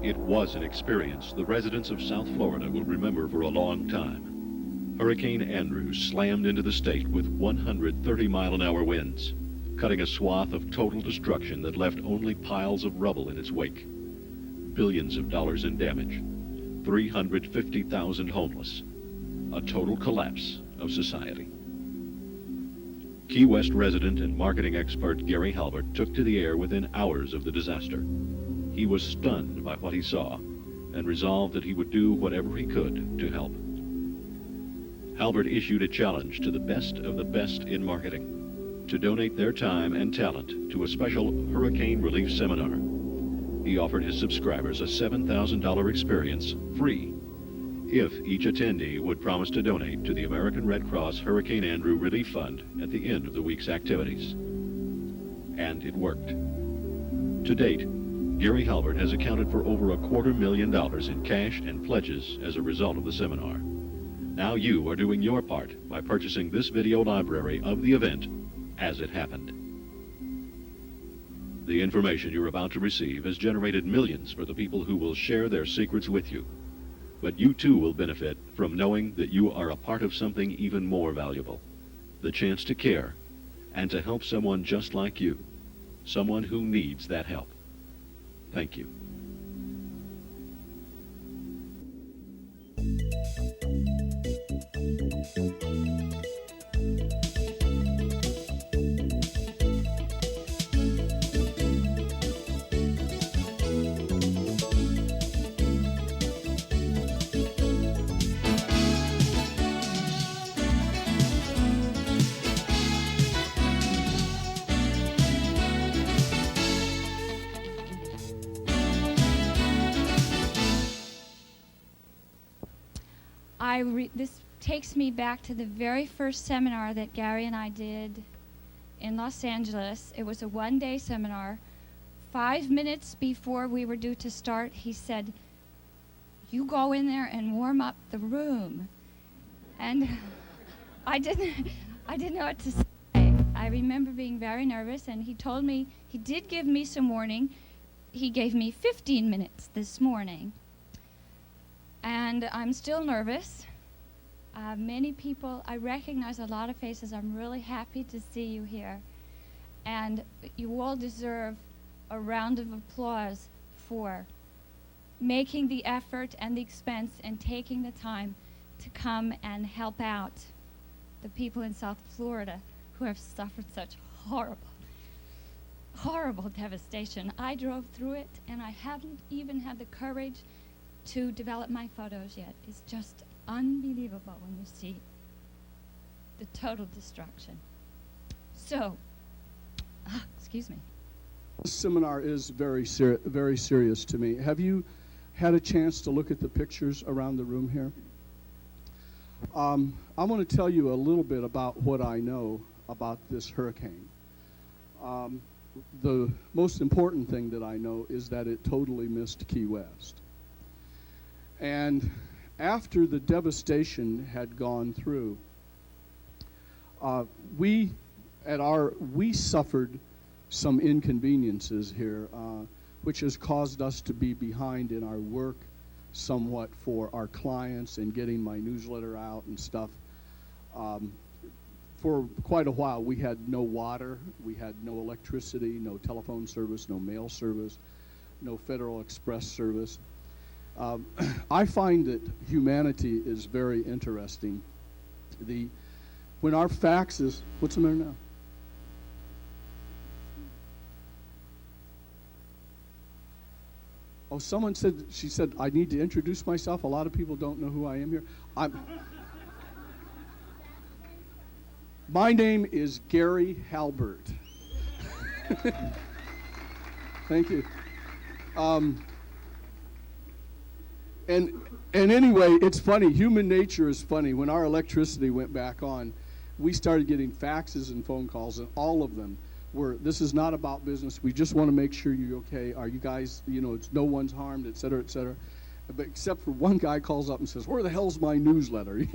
It was an experience the residents of South Florida will remember for a long time. Hurricane Andrew slammed into the state with 130-mile-an-hour winds, cutting a swath of total destruction that left only piles of rubble in its wake. Billions of dollars in damage, 350,000 homeless, a total collapse of society. Key West resident and marketing expert Gary Halbert took to the air within hours of the disaster. He was stunned by what he saw and resolved that he would do whatever he could to help. Halbert issued a challenge to the best of the best in marketing to donate their time and talent to a special hurricane relief seminar. He offered his subscribers a $7,000 experience free if each attendee would promise to donate to the American Red Cross Hurricane Andrew Relief Fund at the end of the week's activities. And it worked. To date, Gary Halbert has accounted for over $250,000 in cash and pledges as a result of the seminar. Now you are doing your part by purchasing this video library of the event as it happened. The information you're about to receive has generated millions for the people who will share their secrets with you. But you too will benefit from knowing that you are a part of something even more valuable, the chance to care and to help someone just like you, someone who needs that help. Thank you. This takes me back to the very first seminar that Gary and I did in Los Angeles. It was a one-day seminar. 5 minutes before we were due to start, he said, "You go in there and warm up the room." And I didn't know what to say. I remember being very nervous, and he told me, he did give me some warning. He gave me 15 minutes this morning. And I'm still nervous. Many people, I recognize a lot of faces. I'm really happy to see you here. And you all deserve a round of applause for making the effort and the expense and taking the time to come and help out the people in South Florida who have suffered such horrible devastation. I drove through it, and I haven't even had the courage to develop my photos yet. It's just unbelievable when you see the total destruction. So, excuse me. This seminar is very serious to me. Have you had a chance to look at the pictures around the room here? I want to tell you a little bit about what I know about this hurricane. The most important thing that I know is that it totally missed Key West. And after the devastation had gone through, we suffered some inconveniences here, which has caused us to be behind in our work somewhat for our clients and getting my newsletter out and stuff. For quite a while, we had no water, we had no electricity, no telephone service, no mail service, no Federal Express service. I find that humanity is very interesting. When our faxes, what's the matter now? Oh, someone said, she said, I need to introduce myself. A lot of people don't know who I am here. My name is Gary Halbert. Thank you. And anyway, it's funny. Human nature is funny. When our electricity went back on, we started getting faxes and phone calls, and all of them were, "This is not about business. We just want to make sure you're okay. Are you guys, it's no one's harmed, et cetera, et cetera." But except for one guy calls up and says, "Where the hell's my newsletter?"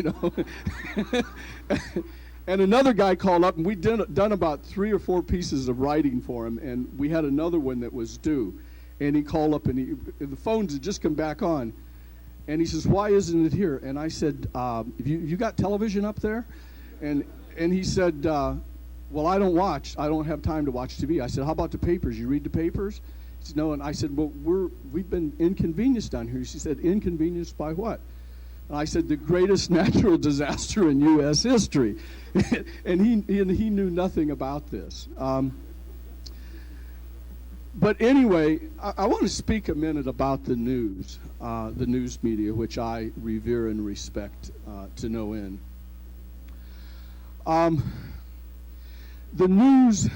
And another guy called up, and we'd done about 3 or 4 pieces of writing for him, and we had another one that was due. And he called up, and the phones had just come back on. And he says, "Why isn't it here?" And I said, you got television up there? And he said, "Well, I don't watch. I don't have time to watch TV." I said, "How about the papers? You read the papers?" He said, "No." And I said, "Well, we've been inconvenienced down here." She said, "Inconvenienced by what?" And I said, "The greatest natural disaster in U.S. history." and he knew nothing about this. But anyway, I want to speak a minute about the news media, which I revere and respect to no end. The news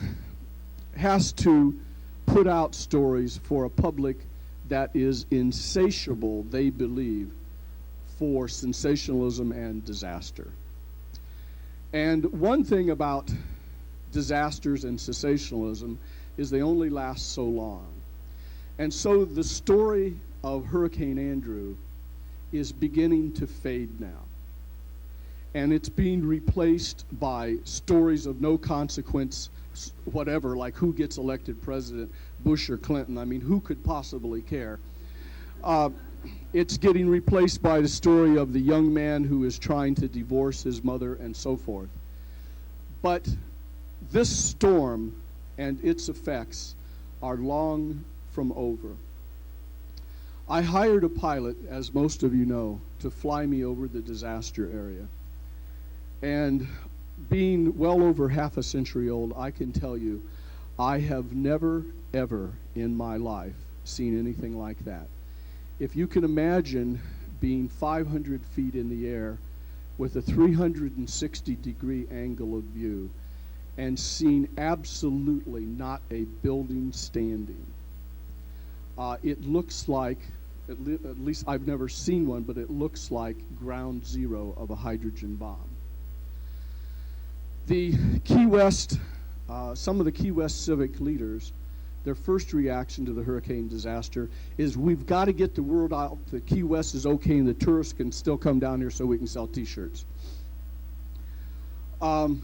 has to put out stories for a public that is insatiable, they believe, for sensationalism and disaster. And one thing about disasters and sensationalism is they only last so long. And so the story of Hurricane Andrew is beginning to fade now. And it's being replaced by stories of no consequence, whatever, like who gets elected president, Bush or Clinton. I mean, who could possibly care? It's getting replaced by the story of the young man who is trying to divorce his mother and so forth. But this storm and its effects are long from over. I hired a pilot, as most of you know, to fly me over the disaster area. And being well over half a century old, I can tell you, I have never, ever in my life seen anything like that. If you can imagine being 500 feet in the air with a 360-degree angle of view and seeing absolutely not a building standing. It looks like, at least I've never seen one, but it looks like ground zero of a hydrogen bomb. The Key West, some of the Key West civic leaders, their first reaction to the hurricane disaster is, we've got to get the word out that Key West is okay and the tourists can still come down here so we can sell T-shirts. And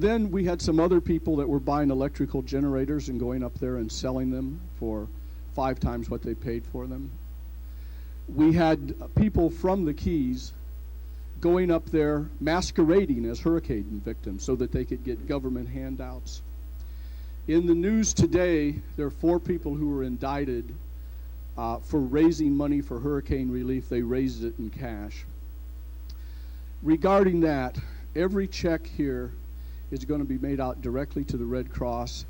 then we had some other people that were buying electrical generators and going up there and selling them for 5 times what they paid for them. We had people from the Keys going up there masquerading as hurricane victims so that they could get government handouts. In the news today, there are 4 people who were indicted for raising money for hurricane relief. They raised it in cash. Regarding that, every check here is going to be made out directly to the Red Cross.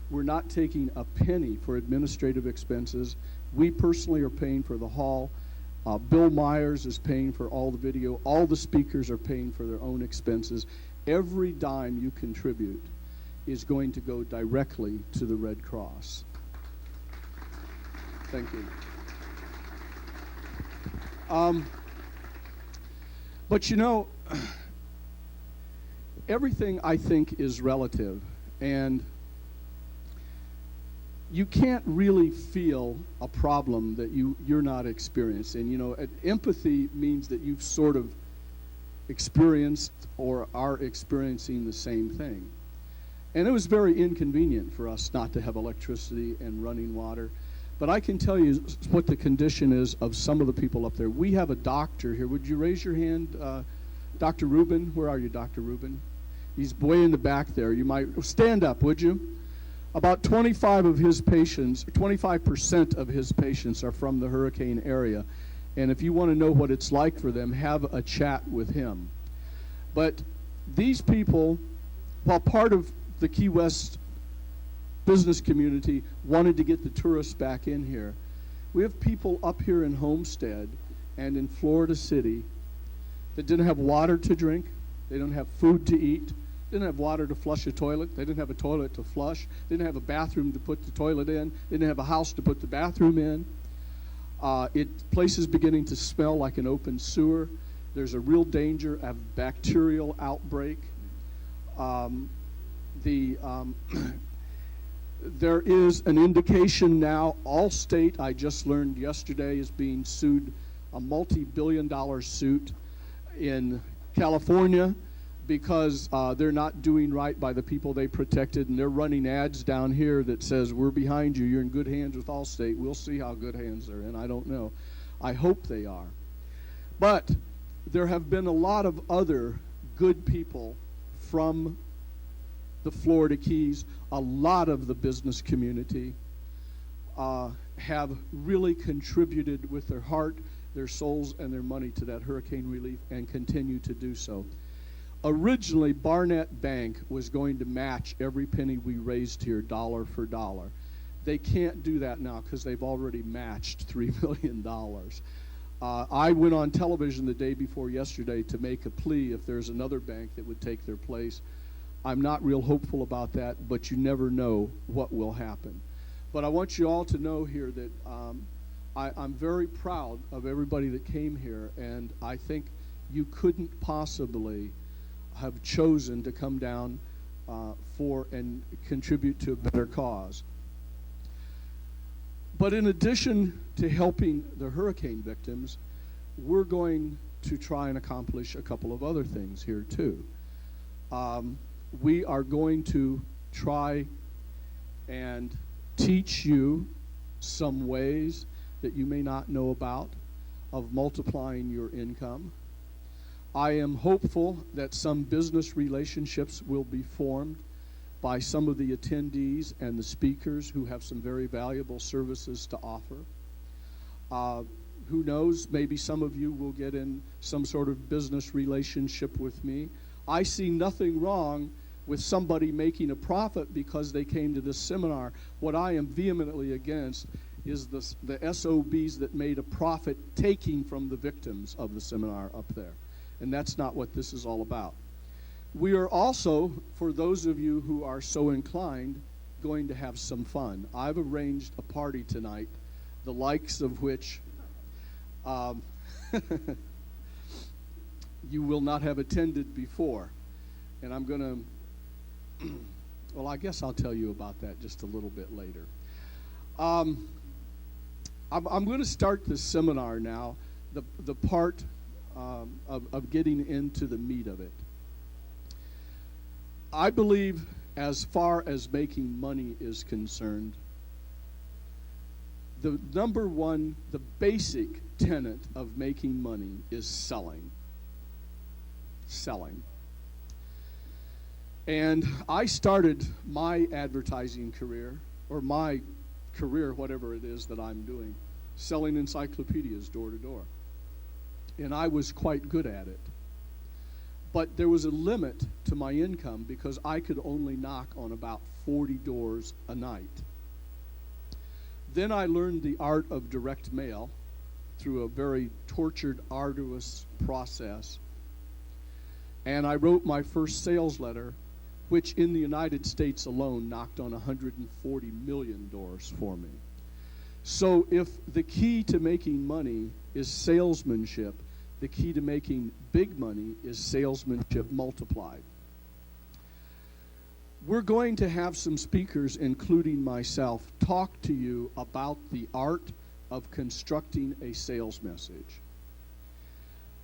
We're not taking a penny for administrative expenses. We personally are paying for the hall. Bill Myers is paying for all the video. All the speakers are paying for their own expenses. Every dime you contribute is going to go directly to the Red Cross. Thank you. But you know, everything I think is relative, and you can't really feel a problem that you're not experiencing. You know, empathy means that you've sort of experienced or are experiencing the same thing. And it was very inconvenient for us not to have electricity and running water. But I can tell you what the condition is of some of the people up there. We have a doctor here. Would you raise your hand, Dr. Rubin? Where are you, Dr. Rubin? He's way in the back there. You might stand up, would you? About 25% of his patients are from the hurricane area. And if you want to know what it's like for them, have a chat with him. But these people, while part of the Key West business community wanted to get the tourists back in here, we have people up here in Homestead and in Florida City that didn't have water to drink, they don't have food to eat, they didn't have water to flush a toilet, they didn't have a toilet to flush, they didn't have a bathroom to put the toilet in, they didn't have a house to put the bathroom in. Place is beginning to smell like an open sewer. There's a real danger of bacterial outbreak. There is an indication now, Allstate, I just learned yesterday, is being sued, a multi-billion-dollar suit in California. because they're not doing right by the people they protected, and they're running ads down here that says, we're behind you, you're in good hands with Allstate. We'll see how good hands they're in. I don't know. I hope they are. But there have been a lot of other good people from the Florida Keys. A lot of the business community have really contributed with their heart, their souls, and their money to that hurricane relief, and continue to do so. Originally, Barnett Bank was going to match every penny we raised here, dollar for dollar. They can't do that now because they've already matched $3 million. I went on television the day before yesterday to make a plea if there's another bank that would take their place. I'm not real hopeful about that, but you never know what will happen. But I want you all to know here that I'm very proud of everybody that came here, and I think you couldn't possibly have chosen to come down for and contribute to a better cause. But in addition to helping the hurricane victims, we're going to try and accomplish a couple of other things here too. We are going to try and teach you some ways that you may not know about of multiplying your income. I am hopeful that some business relationships will be formed by some of the attendees and the speakers who have some very valuable services to offer. Who knows, maybe some of you will get in some sort of business relationship with me. I see nothing wrong with somebody making a profit because they came to this seminar. What I am vehemently against is the SOBs that made a profit taking from the victims of the seminar up there. And that's not what this is all about. We are also, for those of you who are so inclined, going to have some fun. I've arranged a party tonight, the likes of which you will not have attended before. And I'm going to, well, I guess I'll tell you about that just a little bit later. I'm going to start the seminar now, the part of getting into the meat of it. I believe, as far as making money is concerned, the number one, the basic tenet of making money is selling. Selling. And I started my advertising career, or my career, whatever it is that I'm doing, selling encyclopedias door to door. And I was quite good at it. But there was a limit to my income because I could only knock on about 40 doors a night. Then I learned the art of direct mail through a very tortured, arduous process. And I wrote my first sales letter, which in the United States alone knocked on 140 million doors for me. So if the key to making money is salesmanship, the key to making big money is salesmanship multiplied. We're going to have some speakers, including myself, talk to you about the art of constructing a sales message.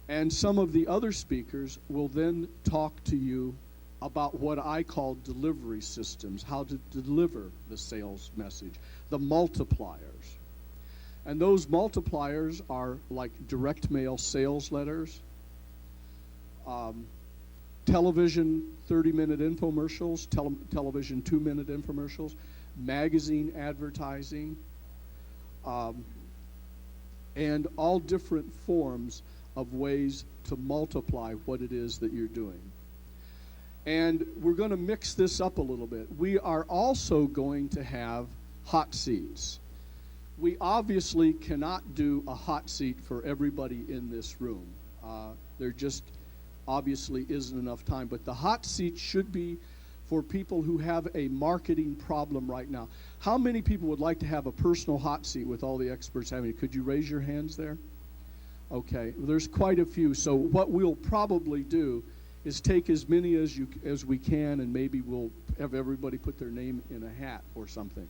And some of the other speakers will then talk to you about what I call delivery systems, how to deliver the sales message, the multipliers. And those multipliers are like direct mail sales letters, television 30-minute infomercials, television 2-minute infomercials, magazine advertising, and all different forms of ways to multiply what it is that you're doing. And we're going to mix this up a little bit. We are also going to have hot seats. We obviously cannot do a hot seat for everybody in this room. There just obviously isn't enough time. But the hot seat should be for people who have a marketing problem right now. How many people would like to have a personal hot seat with all the experts having it? Could you raise your hands there? Okay, well, there's quite a few. So what we'll probably do is take as many as we can, and maybe we'll have everybody put their name in a hat or something.